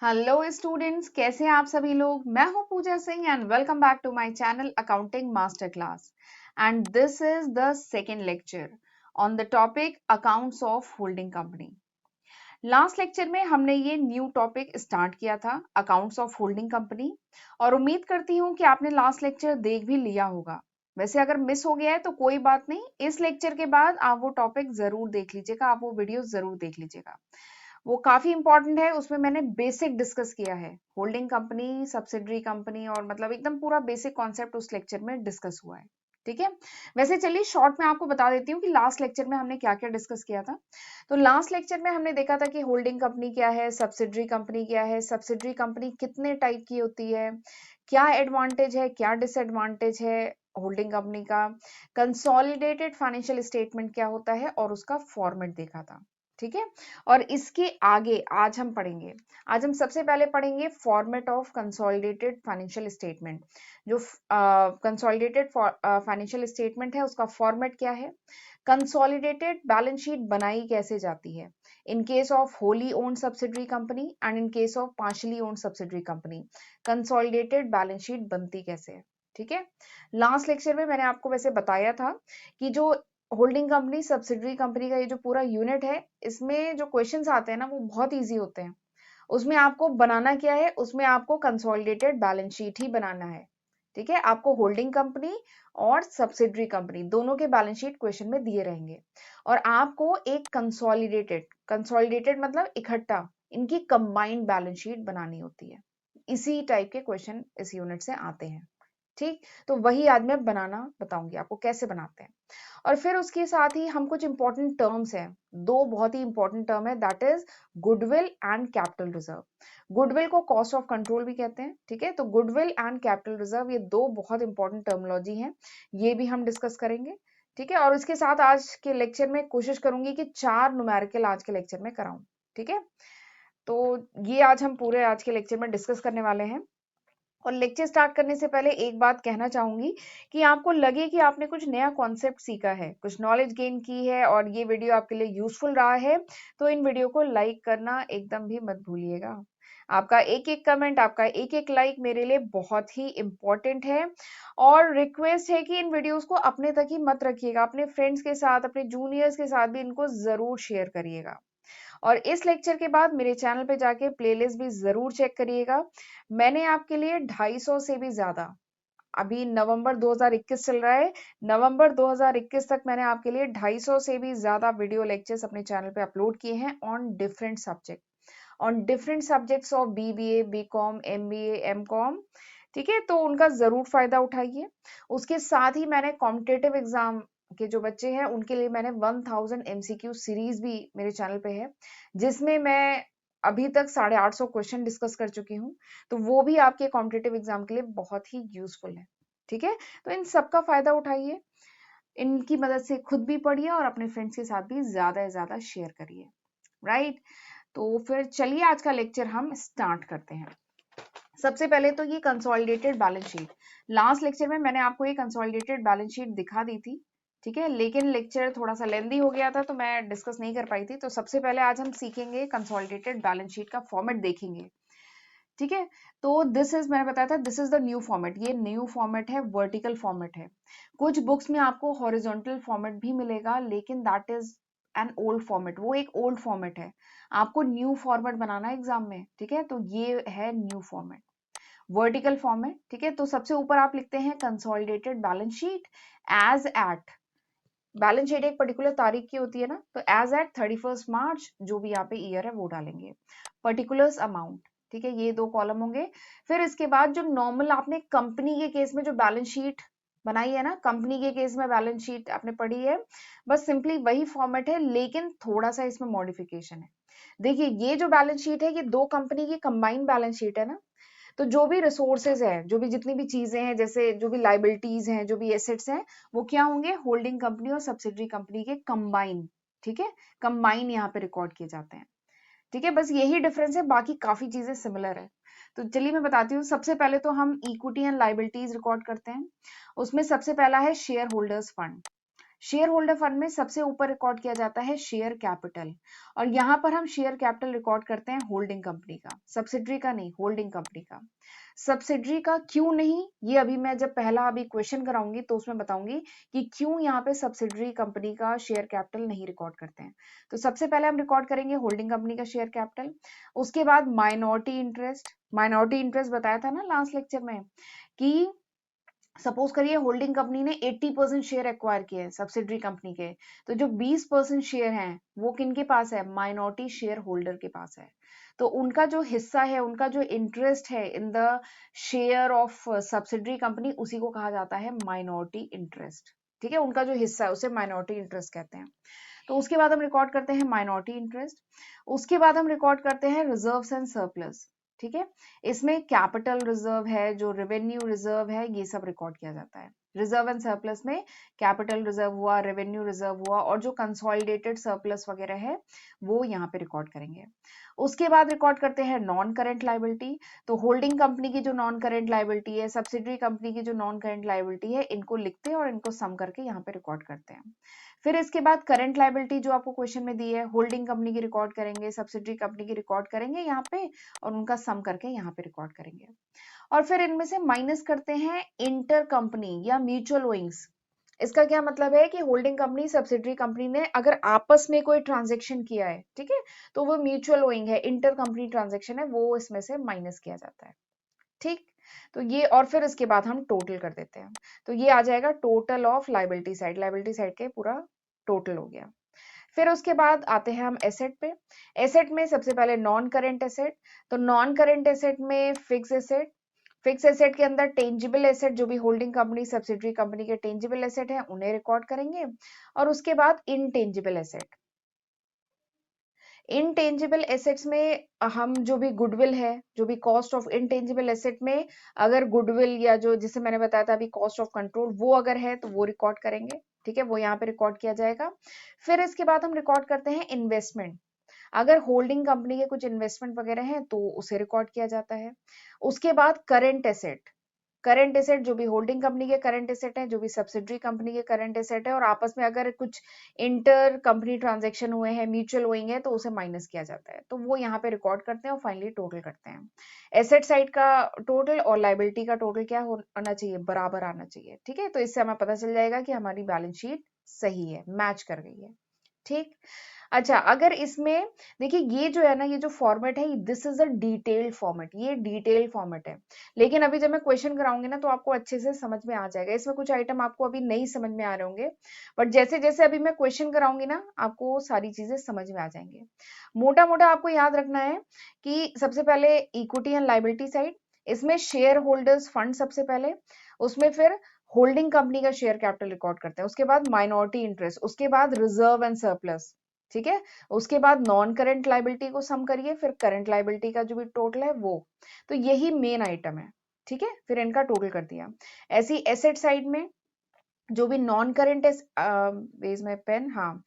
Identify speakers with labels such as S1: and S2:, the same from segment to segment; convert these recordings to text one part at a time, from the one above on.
S1: Hello students, कैसे हैं आप सभी लोग। मैं हूं Puja Singh and welcome back to my channel accounting master class. And this is the second lecture on the topic accounts of holding company. Last lecture में हमने ये न्यू टॉपिक स्टार्ट किया था, अकाउंट्स ऑफ होल्डिंग कंपनी, और उम्मीद करती हूँ कि आपने लास्ट लेक्चर देख भी लिया होगा। वैसे अगर मिस हो गया है तो कोई बात नहीं, इस लेक्चर के बाद आप वो टॉपिक जरूर देख लीजिएगा, आप वो वीडियो जरूर देख लीजिएगा। वो काफी इंपॉर्टेंट है, उसमें मैंने बेसिक डिस्कस किया है, होल्डिंग कंपनी, सब्सिडरी कंपनी, और मतलब एकदम पूरा बेसिक कॉन्सेप्ट उस लेक्चर में डिस्कस हुआ है। ठीक है। वैसे चलिए शॉर्ट में आपको बता देती हूँ कि लास्ट लेक्चर में हमने क्या क्या डिस्कस किया था। तो लास्ट लेक्चर में हमने देखा था कि होल्डिंग कंपनी क्या है, सब्सिडरी कंपनी क्या है, सब्सिडरी कंपनी कितने टाइप की होती है, क्या एडवांटेज है क्या डिसएडवांटेज है होल्डिंग कंपनी का, कंसोलिडेटेड फाइनेंशियल स्टेटमेंट क्या होता है और उसका फॉर्मेट देखा था। ठीक है। और इसके आगे आज हम पढ़ेंगे, आज हम सबसे पहले पढ़ेंगे format of consolidated financial statement. जो कंसोलिडेटेड फाइनेंशियल स्टेटमेंट है उसका फॉर्मेट क्या है, कंसोलिडेटेड बैलेंस शीट बनाई कैसे जाती है in case of Holi owned subsidiary company and in case of partially owned subsidiary company, consolidated balance sheet बनती कैसे है। ठीक है। लास्ट लेक्चर में मैंने आपको वैसे बताया था कि जो होल्डिंग कंपनी सब्सिडरी कंपनी का ये जो पूरा यूनिट है, इसमें जो क्वेश्चंस आते हैं ना वो बहुत इजी होते हैं। उसमें आपको बनाना क्या है, उसमें आपको कंसोलिडेटेड बैलेंस शीट ही बनाना है। ठीक है। आपको होल्डिंग कंपनी और सब्सिडरी कंपनी दोनों के बैलेंस शीट क्वेश्चन में दिए रहेंगे, और आपको एक कंसोलिडेटेड, कंसोलिडेटेड मतलब इकट्ठा, इनकी कंबाइंड बैलेंस शीट बनानी होती है। इसी टाइप के क्वेश्चन इस यूनिट से आते हैं। ठीक। तो वही आज मैं बनाना बताऊंगी आपको कैसे बनाते हैं। और फिर उसके साथ ही हम कुछ इंपॉर्टेंट टर्म्स हैं, दो बहुत ही इंपॉर्टेंट टर्म है, that is goodwill and capital reserve. Goodwill को कॉस्ट ऑफ कंट्रोल भी कहते हैं। ठीक है। तो गुडविल एंड कैपिटल रिजर्व ये दो बहुत इंपॉर्टेंट टर्मिनोलॉजी हैं, ये भी हम डिस्कस करेंगे। ठीक है। और इसके साथ आज के लेक्चर में कोशिश करूंगी कि 4 न्यूमेरिकल आज के लेक्चर में कराऊं। ठीक है। तो ये आज हम पूरे आज के लेक्चर में डिस्कस करने वाले हैं। और लेक्चर स्टार्ट करने से पहले एक बात कहना चाहूंगी कि आपको लगे कि आपने कुछ नया कॉन्सेप्ट सीखा है, कुछ नॉलेज गेन की है और ये वीडियो आपके लिए यूजफुल रहा है, तो इन वीडियो को लाइक करना एकदम भी मत भूलिएगा। आपका एक एक कमेंट, आपका एक एक लाइक मेरे लिए बहुत ही इंपॉर्टेंट है। और रिक्वेस्ट है कि इन वीडियोस को अपने तक ही मत रखिएगा, अपने फ्रेंड्स के साथ, अपने जूनियर्स के साथ भी इनको जरूर शेयर करिएगा। और इस लेक्चर के बाद मेरे चैनल पे जाके प्लेलिस्ट भी जरूर चेक करिएगा। मैंने आपके लिए 250 से भी ज्यादा, अभी नवंबर 2021 चल रहा है, नवंबर 2021 तक मैंने आपके लिए 250 से भी ज्यादा वीडियो लेक्चर्स अपने चैनल पे अपलोड किए हैं on different subject, on different subjects of BBA, BCom, MBA, MCom. ठीक है। तो उनका जरूर फायदा उठाइए। उसके साथ ही मैंने कॉम्पिटेटिव एग्जाम के जो बच्चे हैं उनके लिए मैंने 1000 एमसीक्यू सीरीज भी मेरे चैनल पे है, जिसमें मैं अभी तक 850 क्वेश्चन डिस्कस कर चुकी हूँ। तो वो भी आपके कॉम्पिटेटिव एग्जाम के लिए बहुत ही यूजफुल है। ठीक है। तो इन सबका फायदा उठाइए, इनकी मदद से खुद भी पढ़िए और अपने फ्रेंड्स के साथ भी ज्यादा से ज्यादा शेयर करिए। राइट। तो फिर चलिए आज का लेक्चर हम स्टार्ट करते हैं। सबसे पहले तो ये consolidated balance sheet, last lecture में मैंने आपको ये कंसोलिडेटेड बैलेंस शीट दिखा दी थी। ठीक है। लेकिन लेक्चर थोड़ा सा लेंदी हो गया था तो मैं डिस्कस नहीं कर पाई थी। तो सबसे पहले आज हम सीखेंगे कंसोलिडेटेड बैलेंस शीट का फॉर्मेट देखेंगे। ठीक है। तो दिस इज, मैंने बताया था this is the new format, ये न्यू फॉर्मेट है, वर्टिकल फॉर्मेट है। कुछ बुक्स में आपको हॉरिजॉन्टल फॉर्मेट भी मिलेगा, लेकिन that is an old format, वो एक ओल्ड फॉर्मेट है। आपको न्यू फॉर्मेट बनाना है एग्जाम में। ठीक है। तो ये है न्यू फॉर्मेट, वर्टिकल फॉर्म है। ठीक है। तो सबसे ऊपर आप लिखते हैं consolidated balance sheet as at, balance sheet एक पर्टिकुलर तारीख की होती है ना, तो एज एट 31 मार्च, जो भी यहाँ पे ईयर है वो डालेंगे, पर्टिकुलर्स अमाउंट। ठीक है। ये दो कॉलम होंगे। फिर इसके बाद जो नॉर्मल आपने कंपनी के केस में जो बैलेंस शीट बनाई है ना, कंपनी के केस में बैलेंस शीट आपने पढ़ी है, बस सिंपली वही फॉर्मेट है, लेकिन थोड़ा सा इसमें मॉडिफिकेशन है। देखिए ये जो बैलेंस शीट है ये दो कंपनी की कंबाइंड बैलेंस शीट है ना, तो जो भी रिसोर्सेज है, जो भी जितनी भी चीजें हैं, जैसे जो भी लाइबिलिटीज हैं, जो भी एसेट्स हैं, वो क्या होंगे, होल्डिंग कंपनी और सब्सिडरी कंपनी के कंबाइन। ठीक है। कंबाइन यहाँ पे रिकॉर्ड किए जाते हैं। ठीक है। बस यही डिफरेंस है, बाकी काफी चीजें सिमिलर है। तो चलिए मैं बताती हूँ। सबसे पहले तो हम इक्विटी एंड लाइबिलिटीज रिकॉर्ड करते हैं। उसमें सबसे पहला है share holders fund. Share holder fund में सबसे ऊपर रिकॉर्ड किया जाता है शेयर कैपिटल, और यहाँ पर हम शेयर कैपिटल रिकॉर्ड करते हैं होल्डिंग कंपनी का, सब्सिडरी का नहीं, होल्डिंग कंपनी का। सब्सिडरी का क्यों नहीं, ये अभी मैं जब पहला अभी क्वेश्चन कराऊंगी तो उसमें बताऊंगी कि क्यों यहाँ पे सब्सिडरी कंपनी का शेयर कैपिटल नहीं रिकॉर्ड करते हैं। तो सबसे पहले हम रिकॉर्ड करेंगे होल्डिंग कंपनी का शेयर कैपिटल, उसके बाद माइनॉरिटी इंटरेस्ट। माइनॉरिटी इंटरेस्ट बताया था ना लास्ट लेक्चर में कि सपोज करिए होल्डिंग कंपनी ने 80% शेयर एक्वायर किए हैं सब्सिडरी कंपनी के, तो जो 20% शेयर हैं वो किनके पास है, माइनॉरिटी शेयर होल्डर के पास है। तो उनका जो हिस्सा है, उनका जो इंटरेस्ट है in the share of subsidiary company, उसी को कहा जाता है माइनॉरिटी इंटरेस्ट। ठीक है, उनका जो हिस्सा है उसे माइनॉरिटी इंटरेस्ट कहते हैं। तो उसके बाद हम रिकॉर्ड करते हैं माइनॉरिटी इंटरेस्ट, उसके बाद हम रिकॉर्ड करते हैं रिजर्व्स एंड सरप्लस। ठीक है, इसमें कैपिटल रिजर्व है, जो रेवेन्यू रिजर्व है, ये सब रिकॉर्ड किया जाता है। रिजर्व एंड सरप्लस में कैपिटल रिजर्व हुआ, रेवेन्यू रिजर्व हुआ, और जो कंसोलिडेटेड सरप्लस वगैरह है वो यहाँ पे रिकॉर्ड करेंगे। उसके बाद रिकॉर्ड करते हैं नॉन करेंट लाइबिलिटी। तो होल्डिंग कंपनी की जो नॉन करेंट लाइबिलिटी है, सब्सिडरी कंपनी की जो नॉन करेंट लाइबिलिटी है, इनको लिखते हैं और इनको सम करके यहाँ पे रिकॉर्ड करते हैं। फिर इसके बाद करंट लाइबिलिटी जो आपको क्वेश्चन में दी है, होल्डिंग कंपनी की रिकॉर्ड करेंगे, सब्सिडरी कंपनी की रिकॉर्ड करेंगे यहाँ पे, और उनका सम करके यहाँ पे रिकॉर्ड करेंगे। और फिर इनमें से माइनस करते हैं इंटर कंपनी या म्यूचुअल ओइंग्स। इसका क्या मतलब है कि होल्डिंग कंपनी सब्सिडरी कंपनी ने अगर आपस में कोई ट्रांजेक्शन किया है, ठीक है, तो वो म्यूचुअल ओइंग है, इंटर कंपनी ट्रांजेक्शन है, वो इसमें से माइनस किया जाता है। ठीक, तो ये, और फिर इसके बाद हम टोटल कर देते हैं, तो ये आ जाएगा total of liability side, liability side के पूरा टोटल हो गया। फिर उसके बाद आते हैं हम एसेट पे। एसेट में सबसे पहले नॉन करेंट एसेट, तो नॉन करेंट एसेट में फिक्स एसेट, फिक्स एसेट के अंदर टेंजिबल एसेट, जो भी होल्डिंग कंपनी सब्सिडरी कंपनी के टेंजिबल एसेट है उन्हें रिकॉर्ड करेंगे। और उसके बाद इनटेंजिबल एसेट, इनटेंजिबल एसेट्स में हम जो भी गुडविल है, जो भी कॉस्ट ऑफ इनटेंजिबल एसेट में अगर गुडविल या जो जिसे मैंने बताया था अभी कॉस्ट ऑफ कंट्रोल, वो अगर है तो वो रिकॉर्ड करेंगे। ठीक है, वो यहाँ पे रिकॉर्ड किया जाएगा। फिर इसके बाद हम रिकॉर्ड करते हैं इन्वेस्टमेंट। अगर होल्डिंग कंपनी के कुछ इन्वेस्टमेंट वगैरह हैं तो उसे रिकॉर्ड किया जाता है। उसके बाद करेंट एसेट, करंट एसेट जो भी होल्डिंग कंपनी के करंट एसेट है, जो भी सब्सिडरी कंपनी के करंट एसेट है, और आपस में अगर कुछ इंटर कंपनी ट्रांजेक्शन हुए हैं, म्यूचुअल ओइंग है, तो उसे माइनस किया जाता है, तो वो यहाँ पे रिकॉर्ड करते हैं और फाइनली टोटल करते हैं। एसेट साइड का टोटल और लाइबिलिटी का टोटल क्या होना चाहिए, बराबर आना चाहिए। ठीक है, तो इससे हमें पता चल जाएगा कि हमारी बैलेंस शीट सही है, मैच कर गई है। ठीक, अच्छा, अगर इसमें देखिए ये जो है ना, ये जो फॉर्मेट है, this is a detailed format, ये डिटेल्ड फॉर्मेट है, लेकिन अभी जब मैं क्वेश्चन कराऊंगी ना तो आपको अच्छे से समझ में आ जाएगा। इसमें कुछ आइटम आपको अभी नहीं समझ में आ रहे होंगे, बट जैसे जैसे अभी मैं क्वेश्चन कराऊंगी ना आपको सारी चीजें समझ में आ जाएंगे। मोटा मोटा आपको याद रखना है कि सबसे पहले इक्विटी एंड लाइबिलिटी साइड, इसमें शेयर होल्डर्स फंड सबसे पहले, उसमें फिर होल्डिंग कंपनी का शेयर कैपिटल रिकॉर्ड करते हैं, उसके बाद माइनॉरिटी इंटरेस्ट, उसके बाद रिजर्व एंड सरप्लस। ठीक है, उसके बाद नॉन करंट लाइबिलिटी को सम करिए, फिर करंट लाइबिलिटी का जो भी टोटल है वो, तो यही मेन आइटम है। ठीक है, फिर इनका टोटल कर दिया। ऐसी एसेट साइड में जो भी नॉन करेंट बेस में पेन, हाँ,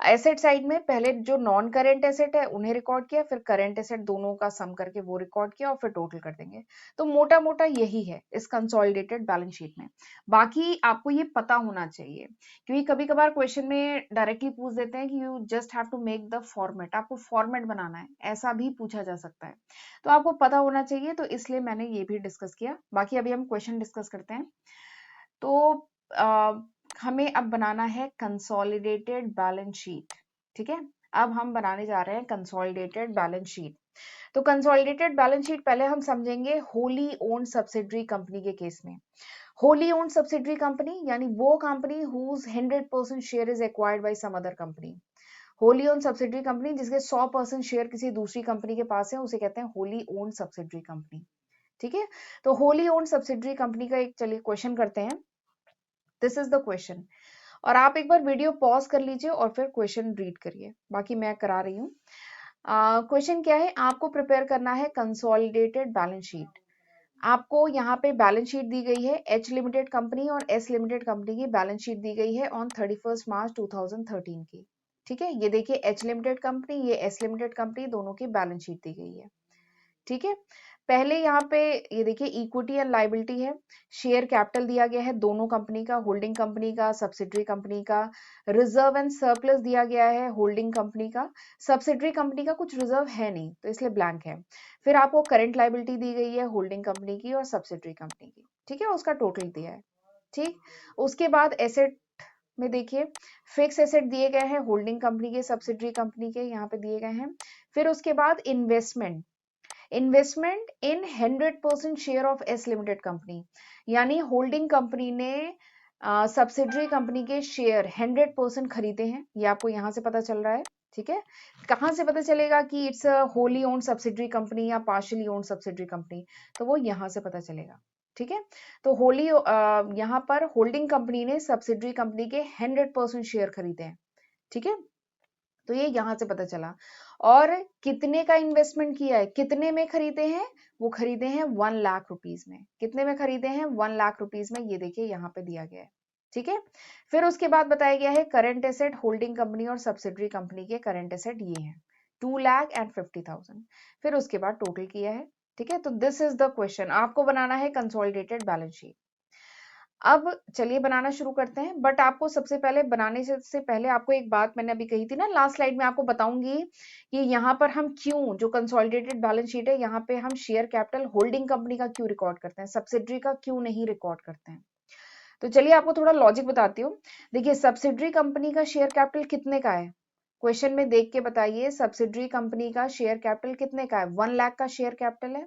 S1: एसेट साइड में पहले जो नॉन करेंट एसेट है उन्हें रिकॉर्ड किया, फिर करेंट एसेट दोनों का सम करके वो रिकॉर्ड किया, और फिर टोटल कर देंगे। तो मोटा मोटा यही है इस कंसोलिडेटेड बैलेंस शीट में। बाकी आपको ये पता होना चाहिए, क्योंकि कभी कभार क्वेश्चन में डायरेक्टली पूछ देते हैं कि you just have to make the format, आपको फॉर्मेट बनाना है, ऐसा भी पूछा जा सकता है, तो आपको पता होना चाहिए, तो इसलिए मैंने ये भी डिस्कस किया। बाकी अभी हम क्वेश्चन डिस्कस करते हैं। तो आ, हमें अब बनाना है कंसोलिडेटेड बैलेंस शीट। ठीक है, अब हम बनाने जा रहे हैं कंसोलिडेटेड बैलेंस शीट। तो कंसोलिडेटेड बैलेंस शीट पहले हम समझेंगे होली ओन्ड सब्सिडरी कंपनी के केस में। होली ओन्ड सब्सिडरी कंपनी यानी वो company whose 100% share is acquired by some other company. Wholly owned subsidiary company जिसके 100% शेयर किसी दूसरी कंपनी के पास है, उसे कहते हैं होली ओन्ड सब्सिडरी कंपनी। ठीक है, तो होली ओन्ड सब्सिडरी कंपनी का एक, चलिए क्वेश्चन करते हैं। दिस इज द क्वेश्चन, और आप एक बार वीडियो पॉज कर लीजिए और फिर क्वेश्चन रीड करिए, बाकी मैं करा रही हूँ। क्वेश्चन क्या है, आपको प्रिपेयर करना है कंसोलिडेटेड बैलेंस शीट। आपको यहाँ पे बैलेंस शीट दी गई है, एच लिमिटेड कंपनी और एस लिमिटेड कंपनी की बैलेंस शीट दी गई है ऑन 31 मार्च 2013 की। ठीक है, ये देखिए एच लिमिटेड कंपनी, ये एस लिमिटेड कंपनी, दोनों की बैलेंस शीट दी गई है। ठीक है। पहले यहाँ पे ये देखिए इक्विटी एंड लायबिलिटी है, शेयर कैपिटल दिया गया है दोनों कंपनी का, होल्डिंग कंपनी का, सब्सिडरी कंपनी का, रिजर्व एंड सरप्लस दिया गया है होल्डिंग कंपनी का, सब्सिडरी कंपनी का कुछ रिजर्व है नहीं तो इसलिए ब्लैंक है। फिर आपको करंट लायबिलिटी दी गई है होल्डिंग कंपनी की और सब्सिडरी कंपनी की, ठीक है, उसका टोटल दिया है। ठीक, उसके बाद एसेट में देखिए फिक्स एसेट दिए गए हैं होल्डिंग कंपनी के, सब्सिडरी कंपनी के, यहाँ पे दिए गए हैं। फिर उसके बाद investment in 100% share of S limited company, यानी होल्डिंग कंपनी ने सब्सिडरी कंपनी के शेयर 100% खरीदे हैं, ये आपको यहाँ से पता चल रहा है। ठीक है, कहाँ से पता चलेगा कि it's Holi owned subsidiary company या पार्शियली ओन्ड सब्सिडरी कंपनी, तो वो यहाँ से पता चलेगा। ठीक है, तो यहाँ पर होल्डिंग कंपनी ने सब्सिडरी कंपनी के 100% शेयर खरीदे हैं। ठीक है, तो ये यहाँ से पता चला। और कितने का इन्वेस्टमेंट किया है, कितने में खरीदे हैं, वो खरीदे हैं 1 लाख रुपीज में। कितने में खरीदे हैं, 1 लाख रुपीज में, ये देखिए यहाँ पे दिया गया है। ठीक है, फिर उसके बाद बताया गया है करंट एसेट होल्डिंग कंपनी और सब्सिडरी कंपनी के करंट एसेट ये हैं 2,50,000। फिर उसके बाद टोटल किया है। ठीक है, तो दिस इज द क्वेश्चन, आपको बनाना है कंसोलिडेटेड बैलेंस शीट। अब चलिए बनाना शुरू करते हैं, बट आपको सबसे पहले बनाने से पहले आपको एक बात मैंने अभी कही थी ना लास्ट स्लाइड में, आपको बताऊंगी कि यहाँ पर हम क्यों, जो कंसोलिडेटेड बैलेंस शीट है यहाँ पे हम शेयर कैपिटल होल्डिंग कंपनी का क्यों रिकॉर्ड करते हैं, सब्सिडरी का क्यों नहीं रिकॉर्ड करते हैं। तो चलिए आपको थोड़ा लॉजिक बताती हूँ। देखिए सब्सिडरी कंपनी का शेयर कैपिटल कितने का है, क्वेश्चन में देख के बताइए, सब्सिडरी कंपनी का शेयर कैपिटल कितने का है, 1 लाख का शेयर कैपिटल है।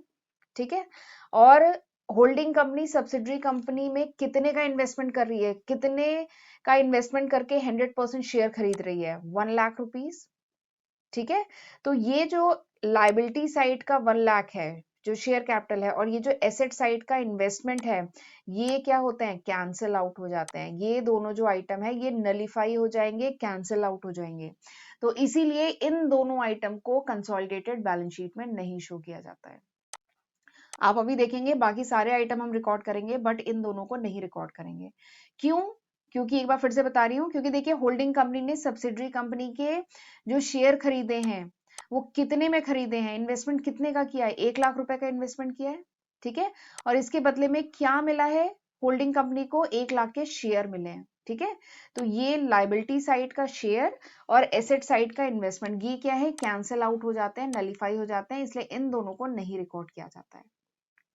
S1: ठीक है, और होल्डिंग कंपनी सब्सिडरी कंपनी में कितने का इन्वेस्टमेंट कर रही है, कितने का इन्वेस्टमेंट करके 100% शेयर खरीद रही है, 1 लाख रुपीस। ठीक है, तो ये जो लाइबिलिटी साइड का 1 लाख है जो शेयर कैपिटल है, और ये जो एसेट साइड का इन्वेस्टमेंट है, ये क्या होते हैं, कैंसिल आउट हो जाते हैं। ये दोनों जो आइटम है ये नलिफाई हो जाएंगे, कैंसिल आउट हो जाएंगे। तो इसीलिए इन दोनों आइटम को कंसोलिडेटेड बैलेंस शीट में नहीं शो किया जाता है। आप अभी देखेंगे बाकी सारे आइटम हम रिकॉर्ड करेंगे, बट इन दोनों को नहीं रिकॉर्ड करेंगे। क्यों, क्योंकि एक बार फिर से बता रही हूँ, क्योंकि देखिए होल्डिंग कंपनी ने सब्सिडरी कंपनी के जो शेयर खरीदे हैं वो कितने में खरीदे हैं, इन्वेस्टमेंट कितने का किया है, 1 लाख रुपए का इन्वेस्टमेंट किया है। ठीक है, और इसके बदले में क्या मिला है, होल्डिंग कंपनी को 1 लाख के शेयर मिले हैं। ठीक है, तो ये लाइबिलिटी साइड का शेयर और एसेट साइड का इन्वेस्टमेंट, ये क्या है, कैंसिल आउट हो जाते हैं, नलिफाई हो जाते हैं, इसलिए इन दोनों को नहीं रिकॉर्ड किया जाता है।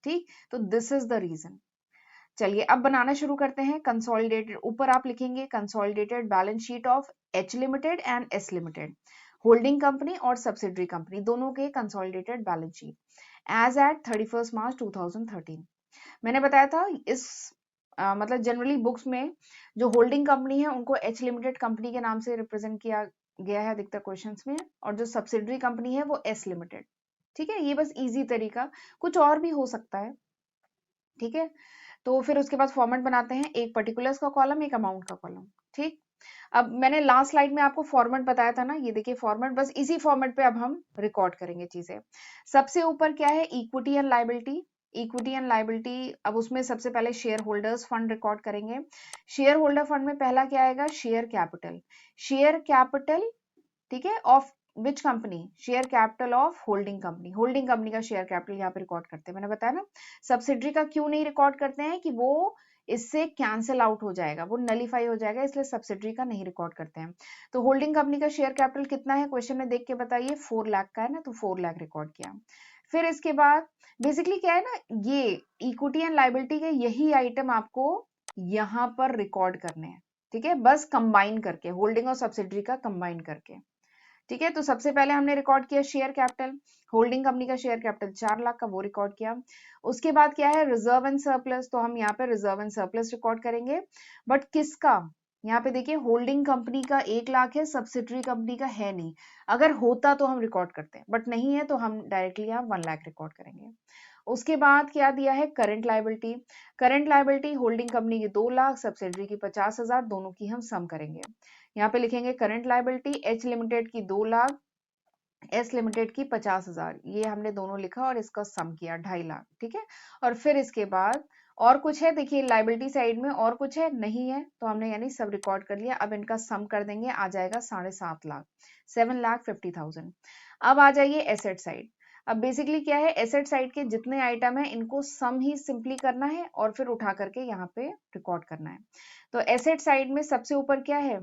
S1: ठीक, तो दिस इज द रीजन। चलिए अब बनाना शुरू करते हैं कंसोलिडेटेड। ऊपर आप लिखेंगे consolidated balance sheet of H limited and S limited, holding company और सब्सिडरी कंपनी दोनों के consolidated balance sheet as at 31 March 2013। मैंने बताया था इस मतलब जनरली बुक्स में जो होल्डिंग कंपनी है उनको एच लिमिटेड कंपनी के नाम से रिप्रेजेंट किया गया है अधिकतर क्वेश्चंस में, और जो सब्सिडरी कंपनी है वो एस लिमिटेड। ठीक है, ये बस इजी तरीका, कुछ और भी हो सकता है। ठीक है, तो फिर उसके बाद फॉर्मेट बनाते हैं, एक पर्टिकुलर्स का कॉलम, एक अमाउंट का कॉलम। ठीक, अब मैंने लास्ट स्लाइड में आपको फॉर्मेट बताया था ना, ये देखिए फॉर्मेट, बस इसी फॉर्मेट पे अब हम रिकॉर्ड करेंगे चीजें। सबसे ऊपर क्या है, equity and liability. Equity and liability, अब उसमें सबसे पहले शेयर होल्डर्स फंड रिकॉर्ड करेंगे। शेयर होल्डर फंड में पहला क्या आएगा, शेयर कैपिटल। शेयर कैपिटल, ठीक है, of which company, share capital of holding company. Holding company का शेयर कैपिटल यहाँ पे रिकॉर्ड करते हैं, मैंने बताया ना। सब्सिडरी का क्यों नहीं रिकॉर्ड करते हैं, कि वो इससे कैंसिल आउट हो जाएगा, वो नलीफाई हो जाएगा, इसलिए सब्सिडरी का नहीं रिकॉर्ड करते हैं। तो होल्डिंग कंपनी का शेयर कैपिटल कितना है, क्वेश्चन में देख के बताइए, 4 लाख का है ना, तो 4 लाख रिकॉर्ड किया। फिर इसके बाद बेसिकली क्या है ना, ये इक्विटी एंड लायबिलिटी के यही आइटम आपको यहाँ पर रिकॉर्ड करने हैं। ठीक है, बस कंबाइन करके, होल्डिंग और सब्सिडरी का कंबाइन करके। ठीक है, तो सबसे पहले हमने रिकॉर्ड किया शेयर कैपिटल, होल्डिंग कंपनी का शेयर कैपिटल 4 लाख का, वो रिकॉर्ड किया। उसके बाद क्या है, रिजर्व एंड सरप्लस, तो हम यहाँ पे रिजर्व एंड सरप्लस रिकॉर्ड करेंगे, बट किसका, यहाँ पे देखिए होल्डिंग कंपनी का 1 लाख है, सब्सिडरी कंपनी का है नहीं। अगर होता तो हम रिकॉर्ड करते हैं, बट नहीं है तो हम डायरेक्टली यहाँ 1 लाख रिकॉर्ड करेंगे। उसके बाद क्या दिया है, current liability. Current liability holding company की 2 लाख, सब्सिडरी की 50,000, दोनों की हम सम करेंगे। यहाँ पे लिखेंगे करंट लायबिलिटी, एच लिमिटेड की 2 लाख, एस लिमिटेड की 50,000, ये हमने दोनों लिखा और इसका सम किया 2.5 लाख। ठीक है, और फिर इसके बाद और कुछ है, देखिए लायबिलिटी साइड में और कुछ है, नहीं है, तो हमने यानी सब रिकॉर्ड कर लिया। अब इनका सम कर देंगे, आ जाएगा 7.5 लाख, 7,50,000। अब आ जाइए एसेट साइड। अब बेसिकली क्या है, एसेट साइड के जितने आइटम है इनको सम ही सिंपली करना है और फिर उठा करके यहाँ पे रिकॉर्ड करना है। तो एसेट साइड में सबसे ऊपर क्या है,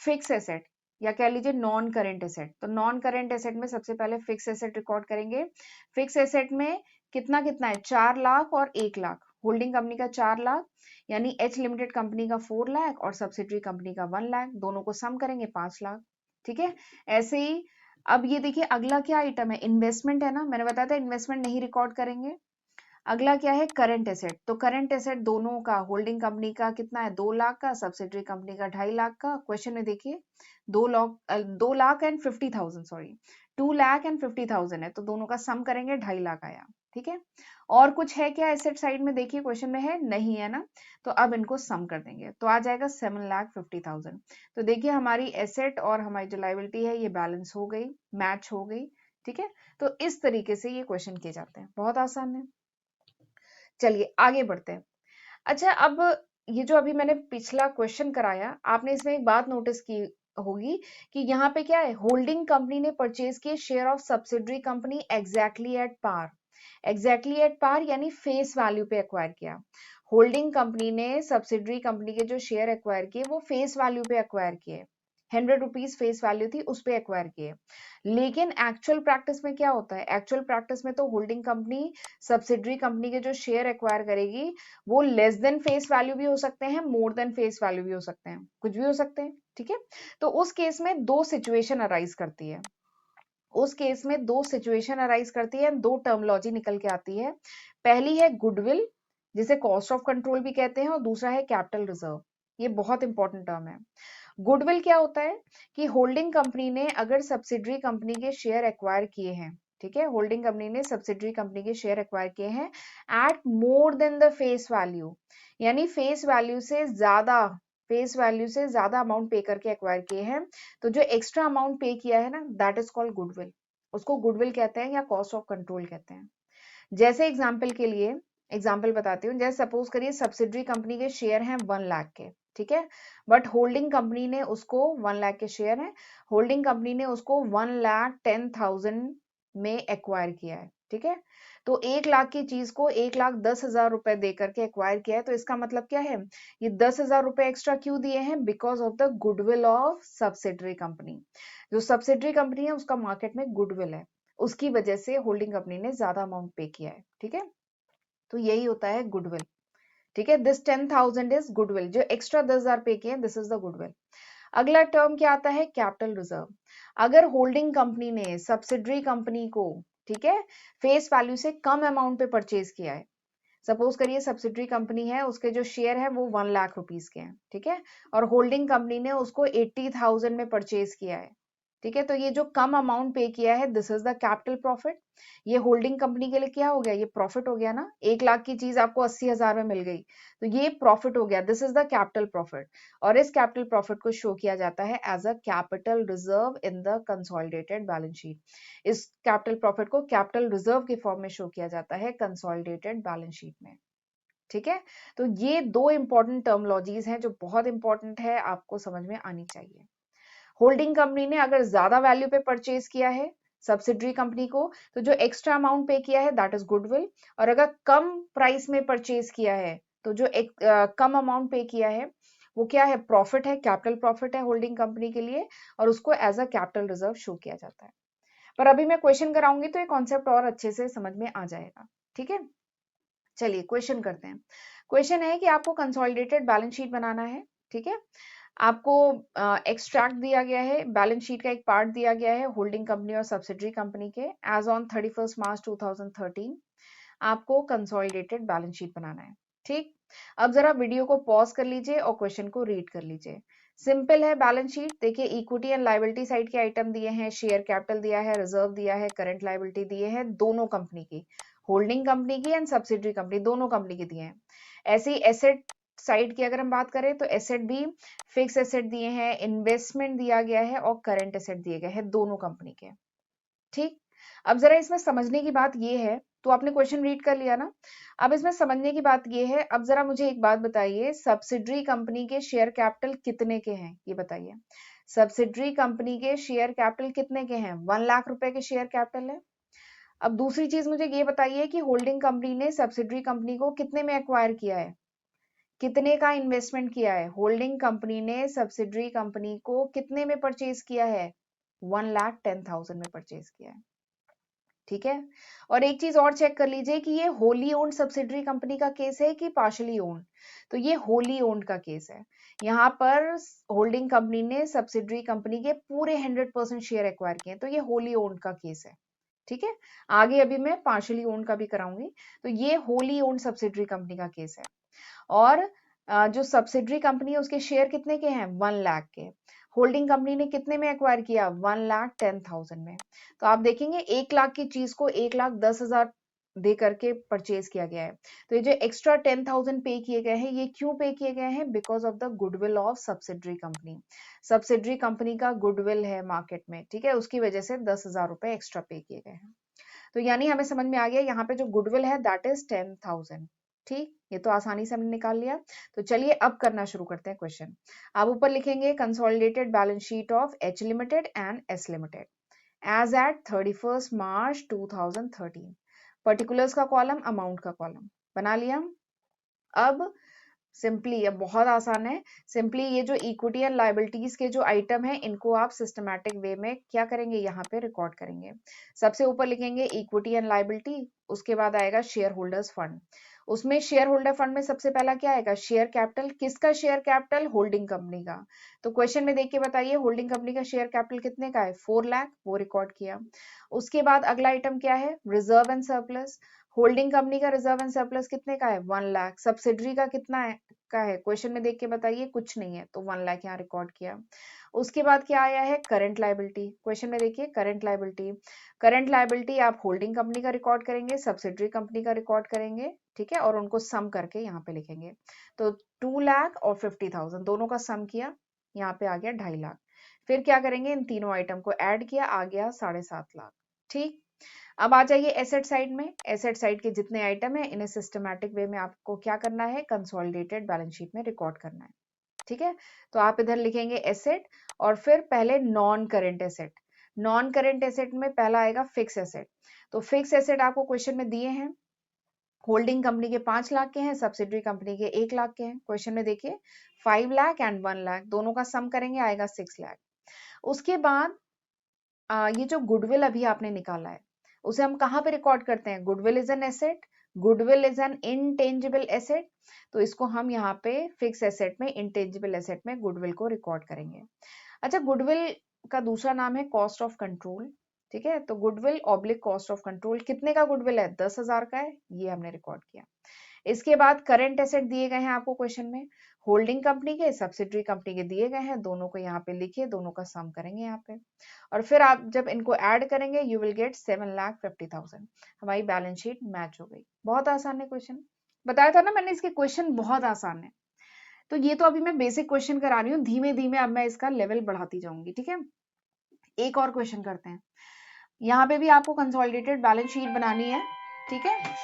S1: फिक्स एसेट या कह लीजिए नॉन करेंट एसेट। तो नॉन करेंट एसेट में सबसे पहले फिक्स एसेट रिकॉर्ड करेंगे। फिक्स एसेट में कितना कितना है, 4 लाख और 1 लाख। होल्डिंग कंपनी का 4 लाख, यानी एच लिमिटेड कंपनी का 4 लाख और सब्सिडरी कंपनी का 1 लाख, दोनों को सम करेंगे 5 लाख। ठीक है, ऐसे ही अब ये देखिए अगला क्या आइटम है, इन्वेस्टमेंट है ना, मैंने बताया था इन्वेस्टमेंट नहीं रिकॉर्ड करेंगे। अगला क्या है, करंट एसेट। तो करंट एसेट दोनों का, होल्डिंग कंपनी का कितना है 2 लाख का, सब्सिडरी कंपनी का 2.5 लाख का। क्वेश्चन में देखिए 2 lakh and 50,000, sorry 2 lakh and 50,000 है, तो दोनों का सम करेंगे 2.5 लाख आया। ठीक है, और कुछ है क्या एसेट साइड में, देखिए क्वेश्चन में है नहीं है ना, तो अब इनको सम कर देंगे तो आ जाएगा 7,50,000। तो देखिए हमारी एसेट और हमारी जो लायबिलिटी है ये बैलेंस हो गई, मैच हो गई। ठीक है, तो इस तरीके से ये क्वेश्चन किए जाते हैं, बहुत आसान है। चलिए आगे बढ़ते हैं। अच्छा, अब ये जो अभी मैंने पिछला क्वेश्चन कराया, आपने इसमें एक बात नोटिस की होगी कि यहाँ पे क्या है, होल्डिंग कंपनी ने परचेज किए share of subsidiary company exactly at par. Exactly at par यानी फेस वैल्यू पे एक्वायर किया। होल्डिंग कंपनी ने सब्सिडरी कंपनी के जो शेयर एक्वायर किए वो फेस वैल्यू पे एक्वायर किए, 100 रुपीज फेस वैल्यू थी उस पे एक्वायर किए। लेकिन एक्चुअल प्रैक्टिस में क्या होता है, एक्चुअल प्रैक्टिस में तो होल्डिंग कंपनी सब्सिडरी कंपनी के जो शेयर एक्वायर करेगी वो लेस देन फेस वैल्यू भी हो सकते हैं, मोर देन फेस वैल्यू भी हो सकते हैं, कुछ भी हो सकते हैं। ठीक है, तो उस केस में दो सिचुएशन अराइज करती है, उस केस में दो सिचुएशन अराइज करती है, दो टर्मोलॉजी निकल के आती है। पहली है गुडविल, जिसे कॉस्ट ऑफ कंट्रोल भी कहते हैं, और दूसरा है कैपिटल रिजर्व। ये बहुत इंपॉर्टेंट टर्म है। गुडविल क्या होता है कि होल्डिंग कंपनी ने अगर सब्सिडरी कंपनी के शेयर एक्वायर किए हैं, ठीक है, होल्डिंग कंपनी ने सब्सिडरी कंपनी के शेयर एक्वायर किए हैं at more than the face value, यानी फेस वैल्यू से ज्यादा, फेस वैल्यू से ज्यादा अमाउंट पे करके एक्वायर किए हैं, तो जो एक्स्ट्रा अमाउंट पे किया है ना, दैट इज कॉल्ड गुडविल। उसको गुडविल कहते हैं या कॉस्ट ऑफ कंट्रोल कहते हैं। जैसे एग्जाम्पल के लिए एग्जाम्पल बताती हूँ, जैसे सपोज करिए सब्सिडरी कंपनी के शेयर हैं 1 लाख के, ठीक है, बट होल्डिंग कंपनी ने उसको 1 लाख के शेयर हैं, होल्डिंग कंपनी ने उसको 1,10,000 में एक्वायर किया है। ठीक है, तो 1 लाख की चीज को 1,10,000 रुपए दे करके एक्वायर किया है, तो इसका मतलब क्या है, ये 10,000 रुपए एक्स्ट्रा क्यों दिए हैं, because of the goodwill of subsidiary company. जो सब्सिडरी कंपनी है उसका मार्केट में गुडविल है, उसकी वजह से होल्डिंग कंपनी ने ज्यादा अमाउंट पे किया है। ठीक है, तो यही होता है गुडविल। ठीक है, दिस 10,000 इज गुडविल, जो एक्स्ट्रा 10,000 पे किए, दिस इज द गुडविल। अगला टर्म क्या आता है, कैपिटल रिजर्व। अगर होल्डिंग कंपनी ने सब्सिडरी कंपनी को, ठीक है, फेस वैल्यू से कम अमाउंट पे परचेज किया है, सपोज करिए सब्सिडरी कंपनी है, उसके जो शेयर है वो 1 लाख रुपीस के हैं, ठीक है, और होल्डिंग कंपनी ने उसको 80,000 में परचेज किया है। ठीक है, तो ये जो कम अमाउंट पे किया है, this is the capital profit. ये होल्डिंग कंपनी के लिए क्या हो गया, ये प्रॉफिट हो गया ना, 1 लाख की चीज आपको 80,000 में मिल गई, तो ये प्रॉफिट हो गया, this is the capital profit. और इस कैपिटल प्रॉफिट को शो किया जाता है as a capital reserve in the consolidated balance sheet. इस कैपिटल प्रॉफिट को कैपिटल रिजर्व के फॉर्म में शो किया जाता है कंसोलिडेटेड बैलेंस शीट में। ठीक है, तो ये दो इंपॉर्टेंट टर्मोलॉजीज हैं जो बहुत इंपॉर्टेंट है, आपको समझ में आनी चाहिए। होल्डिंग कंपनी ने अगर ज्यादा वैल्यू पे परचेज किया है सब्सिडरी कंपनी को, तो जो एक्स्ट्रा अमाउंट पे किया है दैट इज गुडविल, और अगर कम प्राइस में परचेज किया है तो जो कम अमाउंट पे किया है वो क्या है, प्रॉफिट है, कैपिटल प्रॉफिट है होल्डिंग कंपनी के लिए, और उसको as a capital reserve show किया जाता है। पर अभी मैं क्वेश्चन कराऊंगी तो ये कॉन्सेप्ट और अच्छे से समझ में आ जाएगा। ठीक है, चलिए क्वेश्चन करते हैं। क्वेश्चन है कि आपको कंसोलिडेटेड बैलेंस शीट बनाना है। ठीक है, आपको एक्सट्रैक्ट दिया गया है, बैलेंस शीट का एक पार्ट दिया गया है होल्डिंग कंपनी और सब्सिडरी कंपनी के एज ऑन 31 मार्च 2013। आपको कंसोलिडेटेड बैलेंस शीट बनाना है। ठीक, अब जरा वीडियो को पॉज कर लीजिए और क्वेश्चन को रीड कर लीजिए। सिंपल है बैलेंस शीट, देखिए इक्विटी एंड लायबिलिटी साइड के आइटम दिए हैं, शेयर कैपिटल दिया है, रिजर्व दिया है, करंट लायबिलिटी दिए हैं, दोनों कंपनी की, होल्डिंग कंपनी की एंड सब्सिडरी कंपनी, दोनों कंपनी की दिए हैं। ऐसे ही एसेट साइड की अगर हम बात करें तो एसेट भी फिक्स एसेट दिए हैं, इन्वेस्टमेंट दिया गया है और करंट एसेट दिए गए हैं दोनों कंपनी के। ठीक, अब जरा इसमें समझने की बात ये है, तो आपने क्वेश्चन रीड कर लिया ना, अब इसमें समझने की बात ये है, अब जरा मुझे एक बात बताइए, सब्सिडरी कंपनी के शेयर कैपिटल कितने के हैं, ये बताइए। सब्सिडरी कंपनी के शेयर कैपिटल कितने के हैं, 1 लाख रुपए के शेयर कैपिटल है। अब दूसरी चीज मुझे ये बताइए कि होल्डिंग कंपनी ने सब्सिडरी कंपनी को कितने में एक्वायर किया है, कितने का इन्वेस्टमेंट किया है? होल्डिंग कंपनी ने सब्सिडरी कंपनी को कितने में परचेज किया है? 1,10,000 में परचेज किया है। ठीक है, और एक चीज और चेक कर लीजिए कि ये होली ओन्ड सब्सिडरी कंपनी का केस है कि पार्शली ओन्ड। तो ये होली ओन्ड का केस है। यहाँ पर होल्डिंग कंपनी ने सब्सिडरी कंपनी के पूरे 100% शेयर एक्वायर किए, तो ये होली ओन्ड का केस है। ठीक है, आगे अभी मैं पार्शली ओन्ड का भी कराऊंगी। तो ये होली ओन्ड सब्सिडरी कंपनी का केस है। और जो सब्सिडरी कंपनी है उसके शेयर कितने के हैं? 1 लाख के। होल्डिंग कंपनी ने कितने में एक्वायर किया? 1,10,000 में। तो आप देखेंगे 1 लाख की चीज को 1,10,000 दे करके परचेज किया गया है। तो ये जो एक्स्ट्रा 10,000 पे किए गए हैं, ये क्यों पे किए गए हैं? Because of the goodwill of subsidiary company. Subsidiary company का गुडविल है मार्केट में, ठीक है, उसकी वजह से 10,000 रुपए एक्स्ट्रा पे किए गए हैं। तो यानी हमें समझ में आ गया यहाँ पे जो गुडविल है दैट इज 10,000। ठीक, ये तो आसानी से हमने निकाल लिया। तो चलिए अब करना शुरू करते हैं क्वेश्चन। आप ऊपर लिखेंगे consolidated balance sheet of H limited and S limited as at 31 March 2013। Particulars का कॉलम, अमाउंट का कॉलम बना लिया। अब सिंपली, अब बहुत आसान है। सिंपली ये जो इक्विटी एंड लायबिलिटीज के जो आइटम है इनको आप सिस्टमैटिक वे में क्या करेंगे, यहाँ पे रिकॉर्ड करेंगे। सबसे ऊपर लिखेंगे इक्विटी एंड लायबिलिटी, उसके बाद आएगा शेयर होल्डर्स फंड। उसमें शेयर होल्डर फंड में सबसे पहला क्या आएगा? Share capital. किसका शेयर कैपिटल? होल्डिंग कंपनी का। तो क्वेश्चन में देख के बताइए होल्डिंग कंपनी का शेयर कैपिटल कितने का है? 4 लाख, वो रिकॉर्ड किया। उसके बाद अगला आइटम क्या है? Reserve and surplus. Holding company का रिजर्व एंड सरप्लस कितने का है? 1 लाख। सब्सिडरी का कितना है का है? क्वेश्चन में देख के बताइए, कुछ नहीं है, तो 1 लाख यहाँ रिकॉर्ड किया। उसके बाद क्या आया है? Current liability. क्वेश्चन में देखिए करंट लायबिलिटी। करंट लायबिलिटी आप होल्डिंग कंपनी का रिकॉर्ड करेंगे, सब्सिडरी कंपनी का रिकॉर्ड करेंगे, ठीक है, और उनको सम करके यहाँ पे लिखेंगे। तो 2 लाख और 50,000 दोनों का सम किया, यहाँ पे आ गया 2.5 लाख। फिर क्या करेंगे? इन तीनों आइटम को ऐड किया, आ गया 7.5 लाख। ठीक, अब आ जाइए एसेट साइड में। एसेट साइड के जितने आइटम है इन्हें सिस्टमैटिक वे में आपको क्या करना है? कंसोलिडेटेड बैलेंस शीट में रिकॉर्ड करना है। ठीक है, तो आप इधर लिखेंगे एसेट और फिर पहले non current asset. Non current asset में पहला आएगा फिक्स एसेट। तो फिक्स एसेट आपको क्वेश्चन में दिए हैं, होल्डिंग कंपनी के 5 लाख के हैं, सब्सिडरी कंपनी के 1 लाख के हैं। क्वेश्चन में देखिए 5 लाख एंड 1 लाख दोनों का सम करेंगे, आएगा 6 लाख। उसके बाद ये जो गुडविल अभी आपने निकाला है उसे हम कहाँ पे रिकॉर्ड करते हैं? Goodwill is an asset, goodwill is an intangible asset. तो इसको हम यहाँ पे फिक्स एसेट में, इनटेंजिबल एसेट में गुडविल को रिकॉर्ड करेंगे। अच्छा, गुडविल का दूसरा नाम है कॉस्ट ऑफ कंट्रोल। ठीक है, तो goodwill oblique cost of control कितने का गुडविल है? 10,000 का है, ये हमने रिकॉर्ड किया। इसके बाद करंट एसेट दिए गए हैं आपको क्वेश्चन में, होल्डिंग कंपनी के, सब्सिडरी कंपनी के दिए गए हैं, दोनों को यहाँ पे लिखिए, दोनों का सम करेंगे यहाँ पे, और फिर आप जब इनको ऐड करेंगे यू विल गेट 7,50,000। हमारी बैलेंस शीट मैच हो गई। बहुत आसान है क्वेश्चन, बताया था ना मैंने, इसके क्वेश्चन बहुत आसान है। तो ये तो अभी मैं बेसिक क्वेश्चन करा रही हूँ, धीमे धीमे अब मैं इसका लेवल बढ़ाती जाऊंगी। ठीक है, एक और क्वेश्चन करते हैं। यहाँ पे भी आपको कंसोलिडेटेड बैलेंस शीट बनानी है। ठीक है,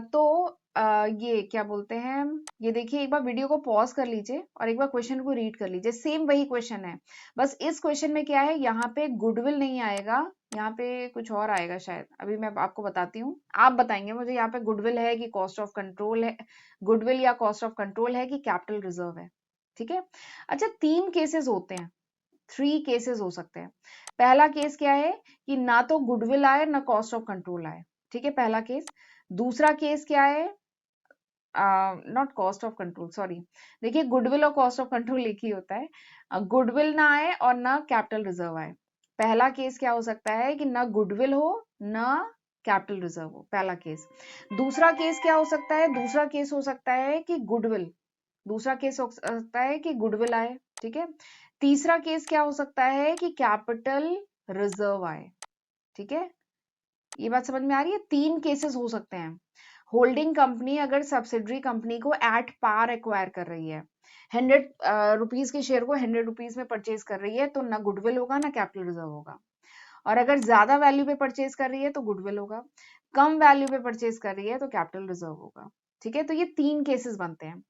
S1: तो ये क्या बोलते हैं, ये देखिए, एक बार वीडियो को पॉज कर लीजिए और एक बार क्वेश्चन को रीड कर लीजिए। सेम वही क्वेश्चन है, बस इस क्वेश्चन में क्या है, यहाँ पे गुडविल नहीं आएगा, यहाँ पे कुछ और आएगा शायद, अभी मैं आपको बताती हूँ। आप बताएंगे मुझे यहाँ पे गुडविल है कि कॉस्ट ऑफ कंट्रोल है, गुडविल या कॉस्ट ऑफ कंट्रोल है कि कैपिटल रिजर्व है। ठीक है, अच्छा 3 केसेस होते हैं, 3 केसेस हो सकते हैं। पहला केस क्या है कि ना तो गुडविल आए ना कॉस्ट ऑफ कंट्रोल आए। ठीक है, पहला केस। दूसरा केस क्या है, not cost of control, sorry, देखिए गुडविल और कॉस्ट ऑफ कंट्रोल एक ही होता है। गुडविल ना आए और ना कैपिटल रिजर्व आए। पहला केस क्या हो सकता है कि ना गुडविल हो ना कैपिटल रिजर्व हो, पहला केस। दूसरा केस क्या हो सकता है? दूसरा केस हो सकता है कि गुडविल, दूसरा केस हो सकता है कि गुडविल आए। ठीक है, तीसरा केस क्या हो सकता है कि कैपिटल रिजर्व आए। ठीक है, ये बात समझ में आ रही है? 3 केसेस हो सकते हैं। होल्डिंग कंपनी अगर सब्सिडरी कंपनी को एट पार एक्वायर कर रही है, 100 रुपीज के शेयर को 100 रुपीज में परचेज कर रही है, तो ना गुडविल होगा ना कैपिटल रिजर्व होगा। और अगर ज्यादा वैल्यू पे परचेज कर रही है तो गुडविल होगा, कम वैल्यू पे परचेज कर रही है तो कैपिटल रिजर्व होगा। ठीक है, तो ये 3 केसेस बनते हैं।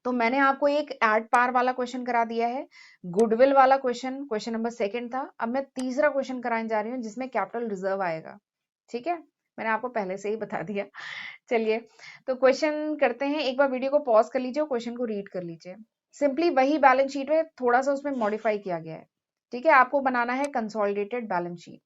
S1: तो मैंने आपको एक एट पार वाला क्वेश्चन करा दिया है, गुडविल वाला क्वेश्चन नंबर सेकंड था। अब मैं तीसरा क्वेश्चन कराने जा रही हूँ जिसमें कैपिटल रिजर्व आएगा। ठीक है, मैंने आपको पहले से ही बता दिया। चलिए, तो क्वेश्चन करते हैं। एक बार वीडियो को पॉज कर लीजिए और क्वेश्चन को रीड कर लीजिए। सिंपली वही बैलेंस शीट है, थोड़ा सा उसमें मॉडिफाई किया गया है। ठीक है, आपको बनाना है कंसोलिडेटेड बैलेंस शीट।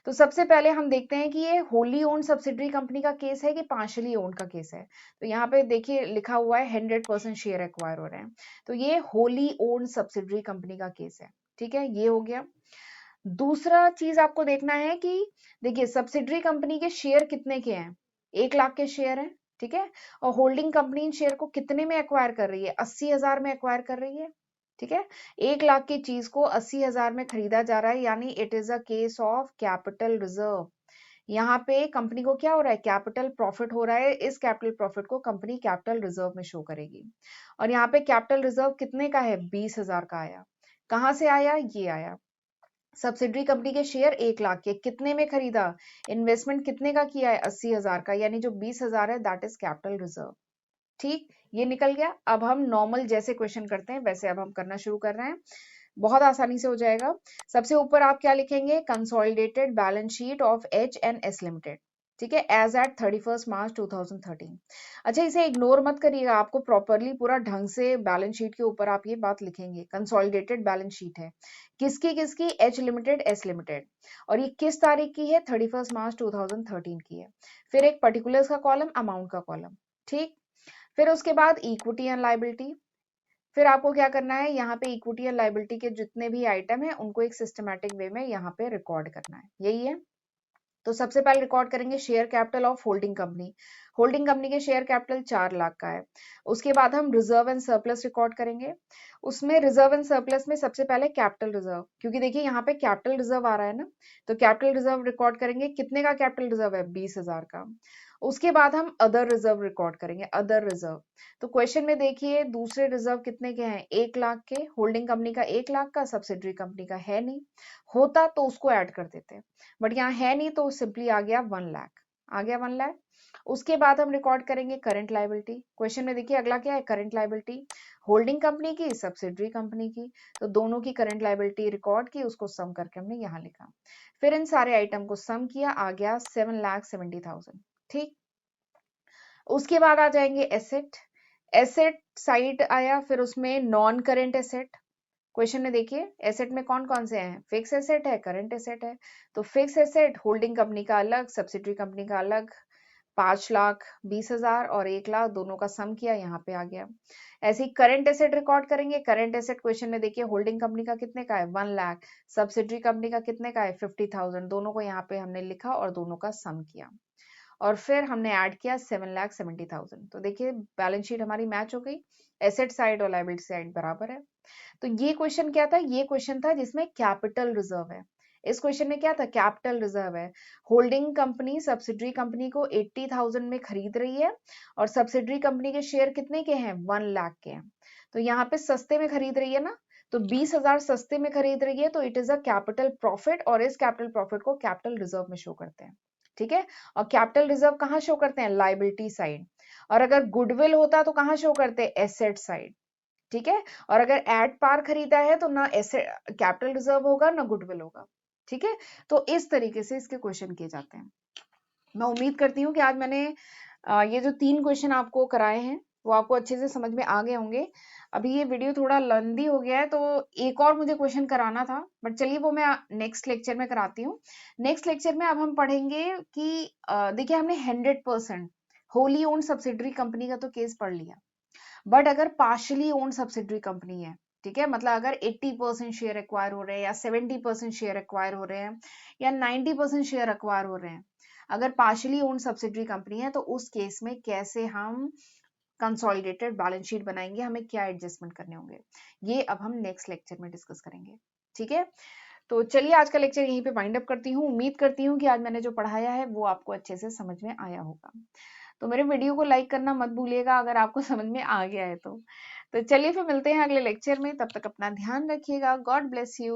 S1: तो सबसे पहले हम देखते हैं कि ये होली ओन्ड सब्सिडरी कंपनी का केस है कि पार्शली ओन्ड का केस है। तो यहाँ पे देखिए लिखा हुआ है 100% शेयर एक्वायर हो रहे हैं, तो ये होली ओन्ड सब्सिडरी कंपनी का केस है। ठीक है, ये हो गया। दूसरा चीज आपको देखना है कि देखिए सब्सिडरी कंपनी के शेयर कितने के हैं, 1 लाख के शेयर हैं। ठीक है, और होल्डिंग कंपनी इन शेयर को कितने में एक्वायर कर रही है, 80,000 में एक्वायर कर रही है। ठीक है, 1 लाख की चीज को 80,000 में खरीदा जा रहा है, यानी it is a case of capital reserve. यहाँ पे कंपनी को क्या हो रहा है, कैपिटल प्रॉफिट हो रहा है। इस कैपिटल प्रॉफिट को कंपनी कैपिटल रिजर्व में शो करेगी। और यहाँ पे कैपिटल रिजर्व कितने का है, 20,000 का आया। कहाँ से आया, ये आया। सब्सिडरी कंपनी के शेयर 1 लाख के, कितने में खरीदा, इन्वेस्टमेंट कितने का किया है, 80,000 का, यानी जो 20,000 है दैट इज कैपिटल रिजर्व। ठीक, ये निकल गया। अब हम नॉर्मल जैसे क्वेश्चन करते हैं वैसे अब हम करना शुरू कर रहे हैं, बहुत आसानी से हो जाएगा। सबसे ऊपर आप क्या लिखेंगे, consolidated balance sheet of H and S limited. ठीक है, एज एट 31 मार्च 2013। अच्छा, इसे इग्नोर मत करिएगा, आपको प्रॉपरली पूरा ढंग से बैलेंस शीट के ऊपर आप ये बात लिखेंगे। कंसोलिडेटेड बैलेंस शीट है किसकी किसकी, एच लिमिटेड एस लिमिटेड, और ये किस तारीख की है, 31 मार्च 2013 की है। फिर एक पर्टिकुलर्स का कॉलम, अमाउंट का कॉलम। ठीक, फिर उसके बाद इक्विटी एंड लायबिलिटी। फिर आपको क्या करना है, यहाँ पे इक्विटी एंड लायबिलिटी के जितने भी आइटम है उनको एक सिस्टमैटिक वे में यहाँ पे रिकॉर्ड करना है, यही है। तो सबसे पहले रिकॉर्ड करेंगे share capital of holding company. Holding company के शेयर कैपिटल 4 लाख का है। उसके बाद हम रिजर्व एंड सरप्लस रिकॉर्ड करेंगे। उसमें रिजर्व एंड सरप्लस में सबसे पहले कैपिटल रिजर्व, क्योंकि देखिए यहाँ पे कैपिटल रिजर्व आ रहा है ना, तो कैपिटल रिजर्व रिकॉर्ड करेंगे। कितने का कैपिटल रिजर्व है, 20,000 का। उसके बाद हम अदर रिजर्व रिकॉर्ड करेंगे, अदर रिजर्व। तो क्वेश्चन में देखिए दूसरे रिजर्व कितने के हैं, 1 लाख के। होल्डिंग कंपनी का 1 लाख का, सब्सिडरी कंपनी का है नहीं, होता तो उसको ऐड कर देते, बट यहाँ है नहीं तो सिंपली आ गया 1 लाख, आ गया 1 लाख। उसके बाद हम रिकॉर्ड करेंगे करंट लायबिलिटी। क्वेश्चन में देखिए अगला क्या है, करंट लायबिलिटी, होल्डिंग कंपनी की, सब्सिडरी कंपनी की, तो दोनों की करंट लायबिलिटी रिकॉर्ड की, उसको सम करके हमने यहाँ लिखा। फिर इन सारे आइटम को सम किया, आ गया 7,70,000। ठीक, उसके बाद आ जाएंगे एसेट। एसेट साइड आया, फिर उसमें नॉन करेंट एसेट। क्वेश्चन में देखिए एसेट में कौन कौन से हैं, फिक्स एसेट है, करंट एसेट है। तो फिक्स एसेट होल्डिंग कंपनी का अलग, सब्सिडरी कंपनी का अलग, 5,20,000 और 1 लाख दोनों का सम किया, यहाँ पे आ गया। ऐसे ही करंट एसेट रिकॉर्ड करेंगे। करंट एसेट क्वेश्चन में देखिए होल्डिंग कंपनी का कितने का है, 1 लाख, सब्सिडरी कंपनी का कितने का है, 50,000, दोनों को यहाँ पे हमने लिखा और दोनों का सम किया, और फिर हमने ऐड किया 7,70,000। तो देखिए बैलेंस शीट हमारी मैच हो गई, एसेट साइड और लायबिलिटी साइड बराबर है। तो ये क्वेश्चन क्या था, ये क्वेश्चन था जिसमें कैपिटल रिजर्व है। इस क्वेश्चन में क्या था, कैपिटल रिजर्व है। होल्डिंग कंपनी सब्सिडरी कंपनी को 80,000 में खरीद रही है, और सब्सिडरी कंपनी के शेयर कितने के हैं, 1 लाख के हैं। तो यहाँ पे सस्ते में खरीद रही है ना, तो 20,000 सस्ते में खरीद रही है, तो it is a capital profit, और इस कैपिटल प्रॉफिट को कैपिटल रिजर्व में शो करते हैं। ठीक है, और कैपिटल रिजर्व कहाँ शो करते हैं, लायबिलिटी साइड। और अगर गुडविल होता तो कहाँ शो करते हैं, एसेट साइड। ठीक है, और अगर एट पार खरीदा है तो ना एसेट कैपिटल रिजर्व होगा ना गुडविल होगा। ठीक है, तो इस तरीके से इसके क्वेश्चन किए जाते हैं। मैं उम्मीद करती हूँ कि आज मैंने ये जो 3 क्वेश्चन आपको कराए हैं वो आपको अच्छे से समझ में आ गए होंगे। अभी ये वीडियो थोड़ा लेंथी हो गया है, तो एक और मुझे क्वेश्चन कराना था, बट चलिए वो मैं नेक्स्ट लेक्चर में कराती हूँ। नेक्स्ट लेक्चर में अब हम पढ़ेंगे कि देखिए हमने 100% होली ओन्ड सब्सिडरी कंपनी का तो केस पढ़ लिया, बट अगर पार्शली ओन्ड सब्सिडरी कंपनी है, ठीक है, मतलब अगर 80% शेयर एक्वायर हो रहे हैं, या 70% शेयर एक्वायर हो रहे हैं, या 90% शेयर एक्वायर हो रहे हैं, अगर पार्शली ओन्ड सब्सिडरी कंपनी है, तो उस केस में कैसे हम कंसोलिडेटेड बैलेंस शीट बनाएंगे, हमें क्या एडजस्टमेंट करने होंगे, ये अब हम नेक्स्ट लेक्चर में डिस्कस करेंगे। ठीक है, तो चलिए आज का लेक्चर यहीं पे वाइंड अप करती हूँ। उम्मीद करती हूँ कि आज मैंने जो पढ़ाया है वो आपको अच्छे से समझ में आया होगा। तो मेरे वीडियो को लाइक करना मत भूलिएगा अगर आपको समझ में आ गया है तो चलिए फिर मिलते हैं अगले लेक्चर में, तब तक अपना ध्यान रखिएगा। God bless you.